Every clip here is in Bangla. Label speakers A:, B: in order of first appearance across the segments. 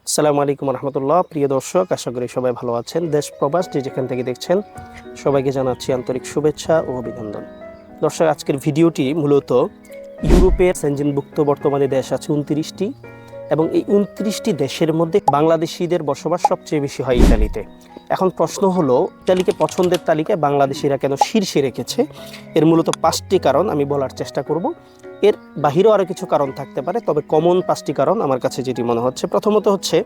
A: আসসালামু আলাইকুম রহমতুল্লাহ। প্রিয় দর্শক, আশা করি সবাই ভালো আছেন। দেশ প্রবাস যে যেখান থেকে দেখছেন সবাইকে জানাচ্ছি আন্তরিক শুভেচ্ছা ও অভিনন্দন। দর্শক, আজকের ভিডিওটি মূলত ইউরোপের সেনজেনভুক্ত বর্তমানে দেশ আছে 29টি, এবং এই 29টি দেশের মধ্যে বাংলাদেশিদের বসবাস সবচেয়ে বেশি হয় ইতালিতে। এখন প্রশ্ন হলো, ইতালিকে পছন্দের তালিকায় বাংলাদেশিরা কেন শীর্ষে রেখেছে? এর মূলত 5টি কারণ আমি বলার চেষ্টা করব। এর বাহিরেও আরও কিছু কারণ থাকতে পারে, তবে কমন 5টি কারণ আমার কাছে যেটি মনে হচ্ছে। প্রথমত হচ্ছে,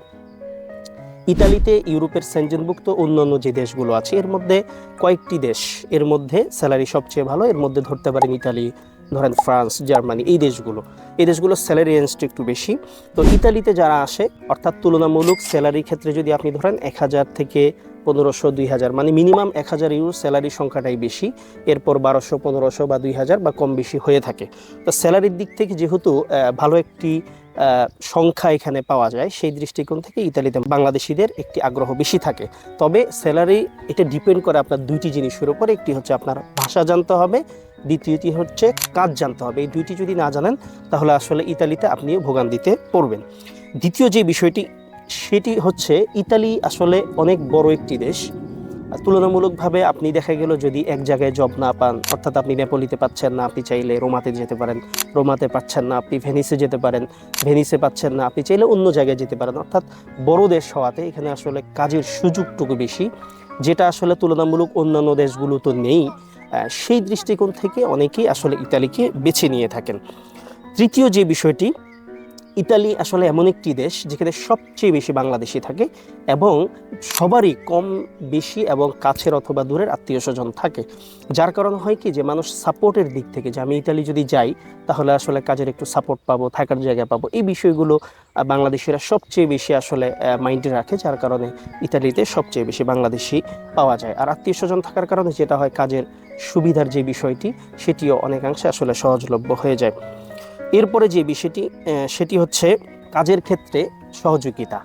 A: ইতালিতে ইউরোপের সেনজেনভুক্ত অন্যান্য যে দেশগুলো আছে এর মধ্যে কয়েকটি দেশ এর মধ্যে স্যালারি সবচেয়ে ভালো। এর মধ্যে ধরতে পারেন ইতালি, ধরেন ফ্রান্স, জার্মানি। এই দেশগুলো স্যালারি রেঞ্জটা একটু বেশি। তো ইতালিতে যারা আসে, অর্থাৎ তুলনামূলক স্যালারির ক্ষেত্রে যদি আপনি ধরেন 1000 থেকে 1500, 2000, মানে মিনিমাম 1000 ইউরো স্যালারি সংখ্যাটাই বেশি। এরপর 1200, 1500 বা 2000 বা কম বেশি হয়ে থাকে। তো স্যালারির দিক থেকে যেহেতু ভালো একটি সংখ্যা এখানে পাওয়া যায়, সেই দৃষ্টিকোণ থেকে ইতালিতে বাংলাদেশিদের একটি আগ্রহ বেশি থাকে। তবে স্যালারি এটা ডিপেন্ড করে আপনার দুইটি জিনিসের উপর। একটি হচ্ছে আপনার ভাষা জানতে হবে, দ্বিতীয়টি হচ্ছে কাজ জানতে হবে। এই দুইটি যদি না জানেন তাহলে আসলে ইতালিতে আপনিও ভোগান্তিতে পড়বেন। দ্বিতীয় যে বিষয়টি, সেটি হচ্ছে ইতালি আসলে অনেক বড় একটি দেশ। তুলনামূলকভাবে আপনি দেখা গেল যদি এক জায়গায় জব না পান, অর্থাৎ আপনি নেপোলিতে পাচ্ছেন না, আপনি চাইলে রোমাতে যেতে পারেন, রোমাতে পাচ্ছেন না আপনি ভেনিসে যেতে পারেন, ভেনিসে পাচ্ছেন না আপনি চাইলে অন্য জায়গায় যেতে পারেন। অর্থাৎ বড় দেশ হওয়াতে এখানে আসলে কাজের সুযোগটুকু বেশি, যেটা আসলে তুলনামূলক অন্যান্য দেশগুলো তো নেই। সেই দৃষ্টিকোণ থেকে অনেকেই আসলে ইতালিকে বেছে নিয়ে থাকেন। তৃতীয় যে বিষয়টি, ইতালি আসলে এমন একটি দেশ যেখানে সবচেয়ে বেশি বাংলাদেশি থাকে, এবং সবারই কম বেশি এবং কাছের অথবা দূরের আত্মীয় স্বজন থাকে। যার কারণ হয় কি, যে মানুষ সাপোর্টের দিক থেকে, যে আমি ইতালি যদি যাই তাহলে আসলে কাজের একটু সাপোর্ট পাবো, থাকার জায়গা পাবো, এই বিষয়গুলো বাংলাদেশিরা সবচেয়ে বেশি আসলে মাইন্ডে রাখে। যার কারণে ইতালিতে সবচেয়ে বেশি বাংলাদেশি পাওয়া যায়। আর আত্মীয় স্বজন থাকার কারণে যেটা হয়, কাজের সুবিধার যে বিষয়টি সেটিও অনেকাংশে আসলে সহজলভ্য হয়ে যায়। এরপরে যে বিষয়টি, সেটি হচ্ছে কাজের ক্ষেত্রে সহযোগিতা।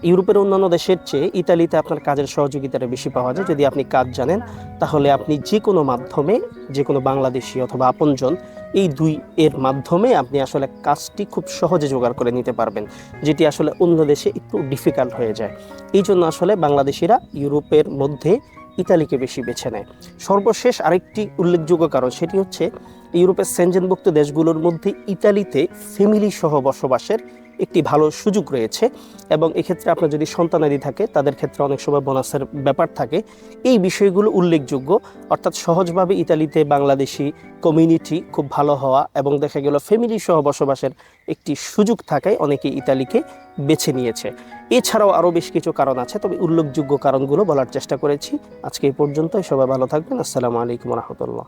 A: ইউরোপের অন্যান্য দেশের চেয়ে ইতালিতে আপনার কাজের সহযোগিতাটা বেশি পাওয়া যায়। যদি আপনি কাজ জানেন তাহলে আপনি যে কোনো মাধ্যমে, যে কোনো বাংলাদেশি অথবা আপনজন, এই দুই এর মাধ্যমে আপনি আসলে কাজটি খুব সহজে জোগাড় করে নিতে পারবেন, যেটি আসলে অন্য দেশে একটু ডিফিকাল্ট হয়ে যায়। এই জন্য আসলে বাংলাদেশিরা ইউরোপের মধ্যে ইতালিকে বেশি বেছে নেয়। সর্বশেষ আরেকটি উল্লেখযোগ্য কারণ, সেটি হচ্ছে ইউরোপের সেনজেনভুক্ত দেশগুলোর মধ্যে ইতালিতে ফ্যামিলি সহ বসবাসের একটি ভালো সুযোগ রয়েছে, এবং এক্ষেত্রে আপনার যদি সন্তানাদি থাকে তাদের ক্ষেত্রে অনেক সময় বোনাসের ব্যাপার থাকে। এই বিষয়গুলো উল্লেখযোগ্য। অর্থাৎ সহজভাবে ইতালিতে বাংলাদেশি কমিউনিটি খুব ভালো হওয়া, এবং দেখা গেল ফ্যামিলি সহ বসবাসের একটি সুযোগ থাকায় অনেকে ইতালিকে বেছে নিয়েছে। এছাড়াও আরও বেশ কিছু কারণ আছে, তবে উল্লেখযোগ্য কারণগুলো বলার চেষ্টা করেছি। আজকে এই পর্যন্তই। সবাই ভালো থাকবেন। আসসালামু আলাইকুম রহমতুল্লাহ।